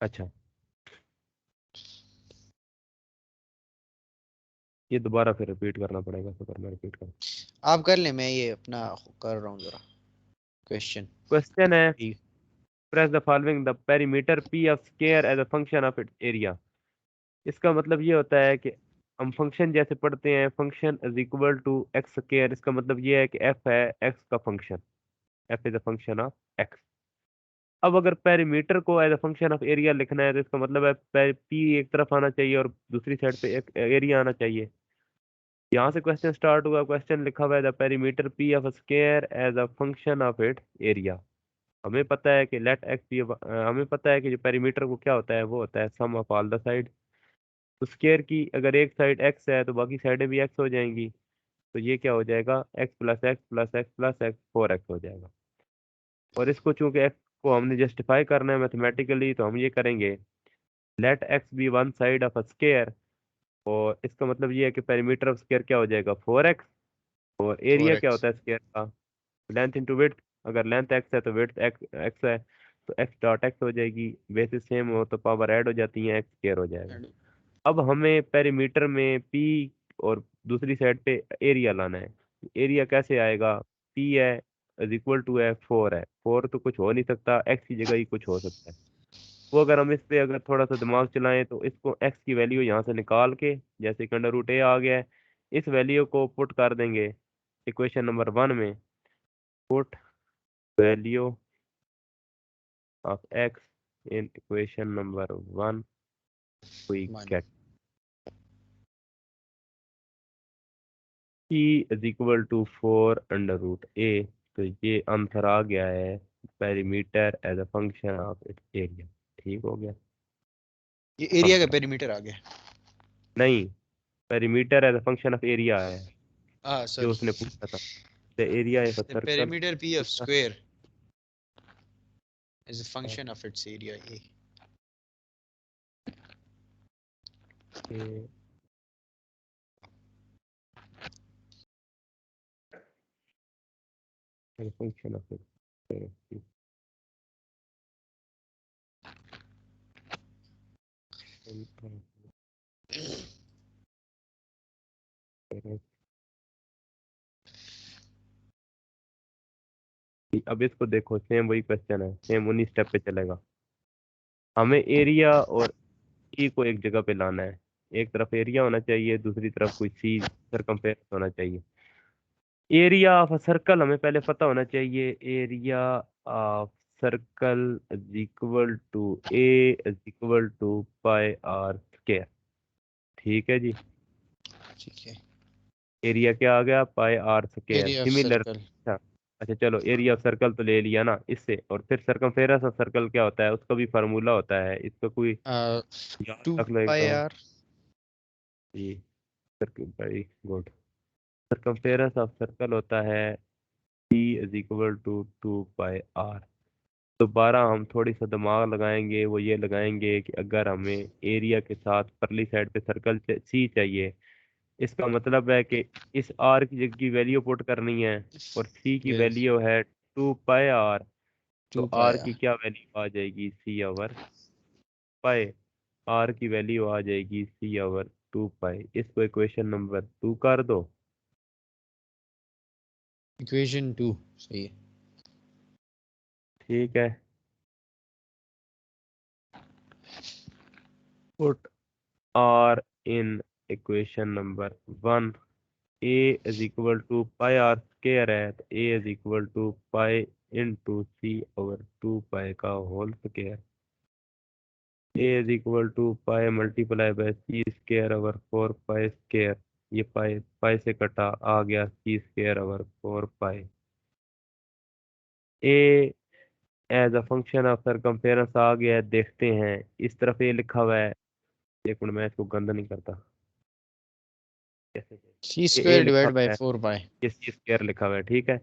अच्छा, ये दोबारा फिर रिपीट करना पड़ेगा, तो मैं रिपीट कर। आप कर ले, मैं ये अपना कर रहा हूँ जरा क्वेश्चन। क्वेश्चन है, press the following the perimeter P of square as a function of its area. इसका मतलब ये होता है कि हम फंक्शन जैसे पढ़ते हैं, function is equal to x square. इसका मतलब ये है कि एफ है एक्स का function, F is a function of x. अब अगर पेरीमीटर को as a function of area लिखना है, तो इसका मतलब है पी एक तरफ आना चाहिए और दूसरी साइड पे एक एरिया आना चाहिए। यहाँ से क्वेश्चन स्टार्ट हुआ, क्वेश्चन लिखा हुआ है the perimeter P of square as a function of it area. हमें पता है कि लेट एक्स बी, हमें पता है कि जो पेरीमीटर को क्या होता है, वो होता है सम ऑफ ऑल द साइड। तो स्क्वायर की अगर एक साइड एक्स है तो बाकी साइडें भी एक्स हो जाएंगी। तो ये क्या हो जाएगा, x plus x plus x plus x, 4x हो जाएगा। और इसको चूंकि एक्स को हमने जस्टिफाई करना है मैथमेटिकली, तो हम ये करेंगे let x be one side of a square. और इसका मतलब ये है कि पेरीमीटर ऑफ स्क्वायर क्या हो जाएगा, 4x। और एरिया क्या 4x। होता है स्क्वायर का, लेंथ इंटू विड्थ। अगर लेंथ एक्स है तो विड्थ एक्स एक्स है, तो एक्स डॉट एक्स हो जाएगी। बेसिस सेम हो तो पावर ऐड हो जाती है, एक्स स्क्वायर हो जाएगा। अब हमें पेरीमीटर में पी और दूसरी साइड पे एरिया लाना है। एरिया कैसे आएगा, पी है इज इक्वल टू है 4 है, 4 तो कुछ हो नहीं सकता, एक्स की जगह ही कुछ हो सकता है। वो अगर हम इस पे अगर थोड़ा सा दिमाग चलाएं, तो इसको एक्स की वैल्यू यहाँ से निकाल के, जैसे कि अंडर रूट ए आ गया है, इस वैल्यू को पुट कर देंगे इक्वेशन नंबर 1 में। Put value of x in equation number 1, we मान get E is equal to 4 under root a. तो ये आंसर आ गया है, perimeter as a function of its area. ठीक हो गया ये एरिया का आंसर। पेरीमीटर आ गया। नहीं, perimeter as a function of area है हाँ जो सॉरी, उसने पूछा था। The area is a the circle. Perimeter P of square is a function of its area A. Function of अब इसको देखो, सेम वही क्वेश्चन है, सेम उन्हीं स्टेप पे चलेगा। हमें एरिया और ई को एक जगह पे लाना है। एक तरफ एरिया होना चाहिए, दूसरी तरफ कोई सी सरकमफेरेंस होना चाहिए। एरिया ऑफ अ सर्कल हमें पहले पता होना चाहिए, area of circle is equal to A is equal to pi r square. ठीक है जी, ठीक है, एरिया क्या आ गया, pi r square. Area of similar, circle. अच्छा। अच्छा चलो, एरिया ऑफ सर्कल तो ले लिया ना इससे, और फिर सरकमफेरेंस ऑफ सर्कल क्या होता है, उसका भी फार्मूला होता है, इसका कोई याद 2 रख लो एक पाई दफा आर। जी। Circle, very good. Circumference of circle होता है P is equal to 2 pi R. दोबारा हम थोड़ी सा दिमाग लगाएंगे, वो ये लगाएंगे कि अगर हमें एरिया के साथ परली साइड पे सर्कल सी चाहिए, इसका मतलब है कि इस आर की जगह की वैल्यू पुट करनी है, और सी की यस, वैल्यू है 2 पाई आर। तो 2 पाई आर की आर। क्या वैल्यू आ जाएगी, C/पाई। आर की वैल्यू आ जाएगी C/2 पाई। इसको इक्वेशन नंबर 2 कर दो। इक्वेशन 2 सही है। ठीक है, put r in equation number 1। A is equal to pi r square है, तो A is equal to pi into C/2 pi का whole square. A is equal to pi multiply by C/4 pi square. ये pi pi से कटा, आ गया C/4 pi. A as a function of circumference आ गया है, देखते हैं। इस तरफ ए लिखा हुआ है, एक मिनट मैं इसको गंदा नहीं करता, कैसे सी ए स्क्वायर लिखा डिवाइड बाय हुआ है, 4 पाई। ये C² लिखा हुआ है, ठीक है।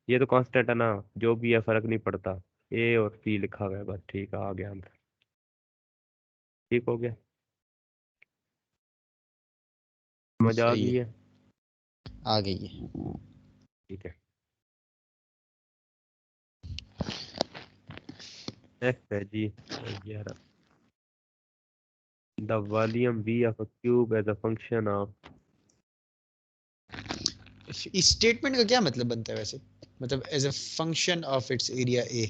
ये तो कांस्टेंट है ना, जो भी है फर्क नहीं पड़ता। ए और सी लिखा हुआ है बस, ठीक है, आ गया आंसर। ठीक हो गया, समझ आ सही गई है, है। आ गई है। ठीक है, नेक्स्ट है जी 11। The volume V of a cube as a function of, इस स्टेटमेंट का क्या मतलब बनता है वैसे? मतलब as a function of its area A.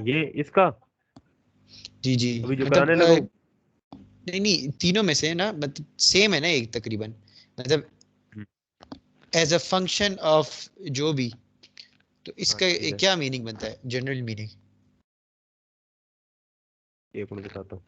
ये इसका जी जी। अभी जो मतलब कराने लगा नहीं नहीं, तीनों में से ना, मतलब सेम है ना एक तकरीबन, मतलब हूँ। एज अ फंक्शन ऑफ जो भी, तो हाँ इसका ठीक है, क्या मीनिंग बनता है, जनरल मीनिंग? एक मिनट बताता हूँ।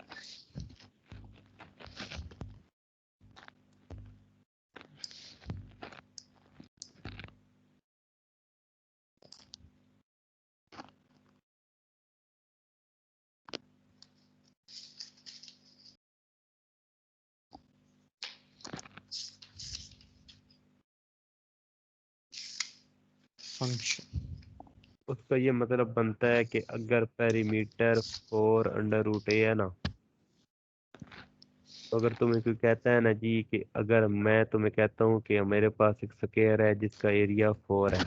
फंक्शन। उसका ये मतलब बनता है कि अगर पेरीमीटर 4√a है ना, तो अगर तुम्हें कोई कहता है ना जी कि अगर मैं तुम्हें कहता हूँ कि मेरे पास एक स्क्वायर है जिसका एरिया 4 है,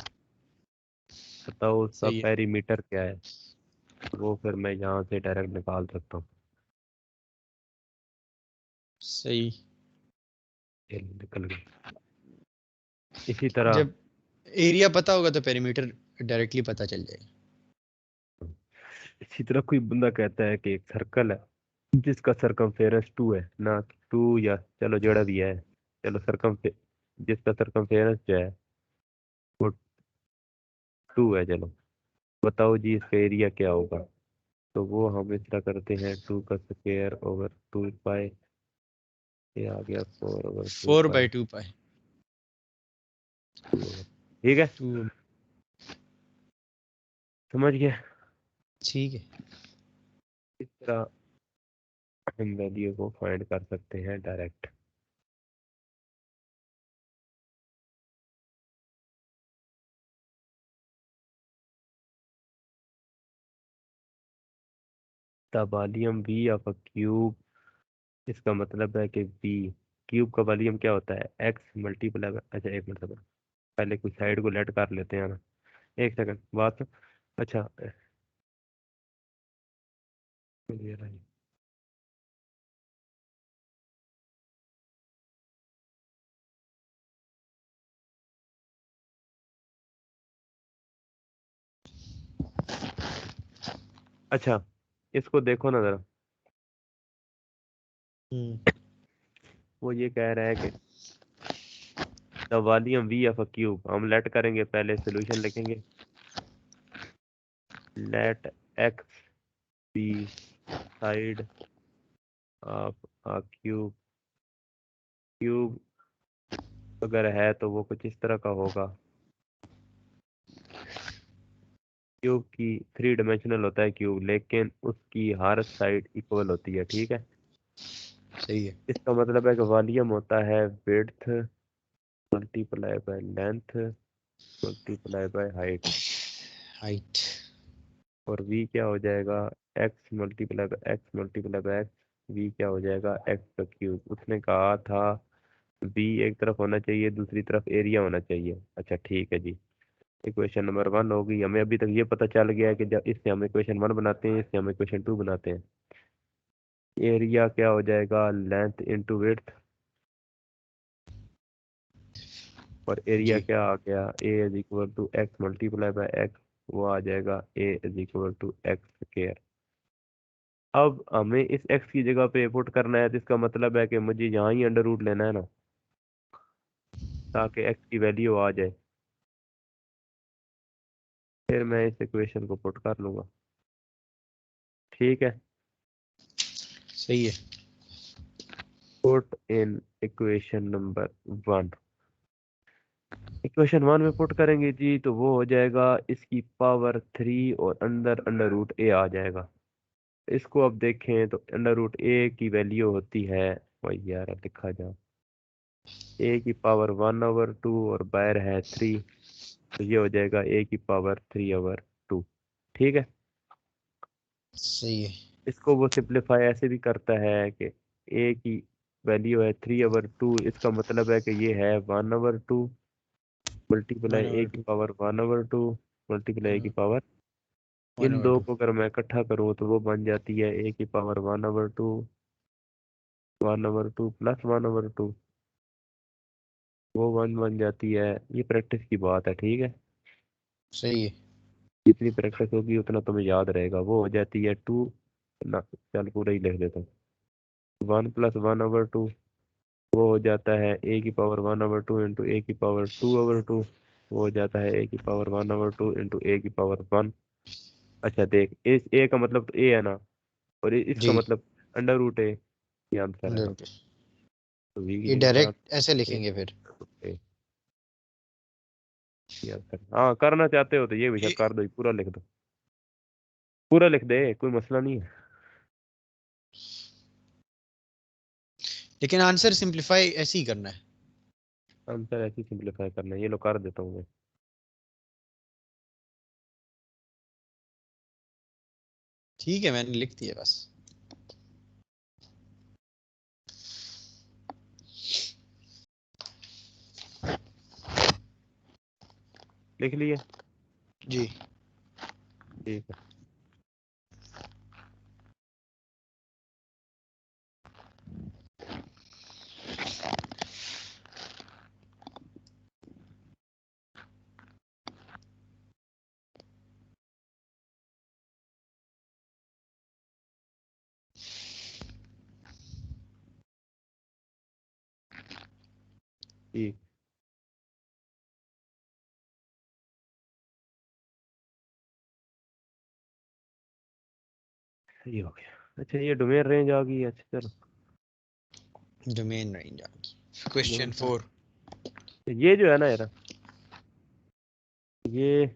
बताओ उसका सही है। पेरीमीटर क्या है, वो फिर मैं यहाँ से डायरेक्ट निकाल सकता हूँ। सही। ये निकल गया। इसी तरह जब एरिया पता होगा तो पेरीमीटर डायरेक्टली पता चल जाएगा। इसी तरह कोई बंदा कहता है कि एक सर्कल है जिसका सरकमफेरेंस 2 है ना, 2 या चलो जोड़ा भी है, चलो जिसका सरकमफेरेंस जो है वो 2 है, चलो बताओ जी इसका एरिया क्या होगा। तो वो हम इस तरह करते हैं, 2 का स्क्वायर ओवर 2 पाई, ये आ गया 4 ओवर टू 4 बाई पाई 2 पाई। ठीक है, 2। समझ गया। ठीक है। इस तरह हम वैल्यू को फाइंड कर सकते हैं direct. The volume V of a cube, इसका मतलब है कि वी, क्यूब का वॉल्यूम क्या होता है, एक्स मल्टीप्लाई, अच्छा एक मिनट तक पहले कुछ साइड को लेट कर लेते हैं ना, एक सेकंड बात। अच्छा ये रही। अच्छा इसको देखो ना जरा, हम्म। वो ये कह रहा है कि the volume V of a cube, हम लेट करेंगे, पहले सोल्यूशन लिखेंगे, let x be side of a cube, cube अगर है तो वो कुछ इस तरह का होगा, क्यूब की 3 डायमेंशनल होता है क्यूब, लेकिन उसकी हर साइड इक्वल होती है, ठीक है। सही है। इसका मतलब है कि वॉल्यूम होता है width multiply by length multiply by height, height. और वी क्या हो जाएगा, x multiply by x, V क्या हो जाएगा, एक्स का क्यूब। उसने कहा था बी एक तरफ होना चाहिए, दूसरी तरफ एरिया होना चाहिए। अच्छा ठीक है जी, इक्वेशन नंबर 1 होगी। हमें अभी तक ये पता चल गया है कि जब इससे हम इक्वेशन 1 बनाते हैं, इससे हम इक्वेशन 2 बनाते हैं। एरिया क्या हो जाएगा, लेंथ इंटू विड्थ, और एरिया जी। क्या आ गया, A is equal to x multiply by x, वो आ जाएगा A is equal to x square. अब हमें इस एक्स की जगह पे पुट करना है, तो इसका मतलब है कि मुझे यहाँ ही अंडर रूट लेना है ना, ताकि एक्स की वैल्यू आ जाए, फिर मैं इस इक्वेशन को पुट कर लूँगा, ठीक है। सही है। Put in equation number 1, equation 1 में पुट करेंगे जी तो वो हो जाएगा इसकी पावर 3 और अंदर अंडर रूट ए आ जाएगा। इसको अब देखें तो अंडर रूट ए की वैल्यू होती है, वही यार अब लिखा जाए, ए की पावर 1/2 और बाहर है 3, तो ये हो जाएगा ए की पावर 3/2, ठीक है। सही है। इसको वो सिंप्लीफाई ऐसे भी करता है कि ए की वैल्यू है 3/2, इसका मतलब है कि ये है 1/2 मल्टीप्लाई वन ए ओवर की टू। पावर 1/2 मल्टीप्लाई ए की पावर इन दो 1/2। को अगर मैं इकट्ठा करूँ तो वो बन जाती है ए की पावर 1/2, 1/2 प्लस 1/2, वो 1 बन जाती है। ये प्रैक्टिस की बात है, ठीक है। सही है। जितनी प्रैक्टिस होगी उतना तुम्हें याद रहेगा। वो हो जाती है 2 ना, चल पूरा ही लिख देता हूँ। 1 प्लस 1/2 वो हो जाता है ए की पावर 1/2 इंटू ए की पावर 2/2। वो हो जाता है ए की पावर 1/2 इंटू ए की पावर 1। अच्छा देख, इस ए का मतलब तो ए है ना, और इसका जी, मतलब अंडर रूट ए, ये आंसर है ना। 100। तो वी की ये जगह पे आप डायरेक्ट ऐसे ए लिखेंगे फिर। ए, ये आंसर। हाँ करना चाहते हो तो ये भी ये, कर दो, पूरा लिख दो, पूरा लिख दे, कोई मसला नहीं है। लेकिन आंसर सिंप्लीफाई ऐसे ही करना है। आंसर ऐसे सिंप्लीफाई करना है, ये लो कर देता हूँ मैं। ठीक है, मैंने लिख दिया बस। लिख लिए, जी। ठीक है। ठीक, सही हो गया। अच्छा ये डोमेन रेंज आ गई है, अच्छा चलो। डोमेन रेंज आ गई। Question domain 4। ये जो है ना यार, ये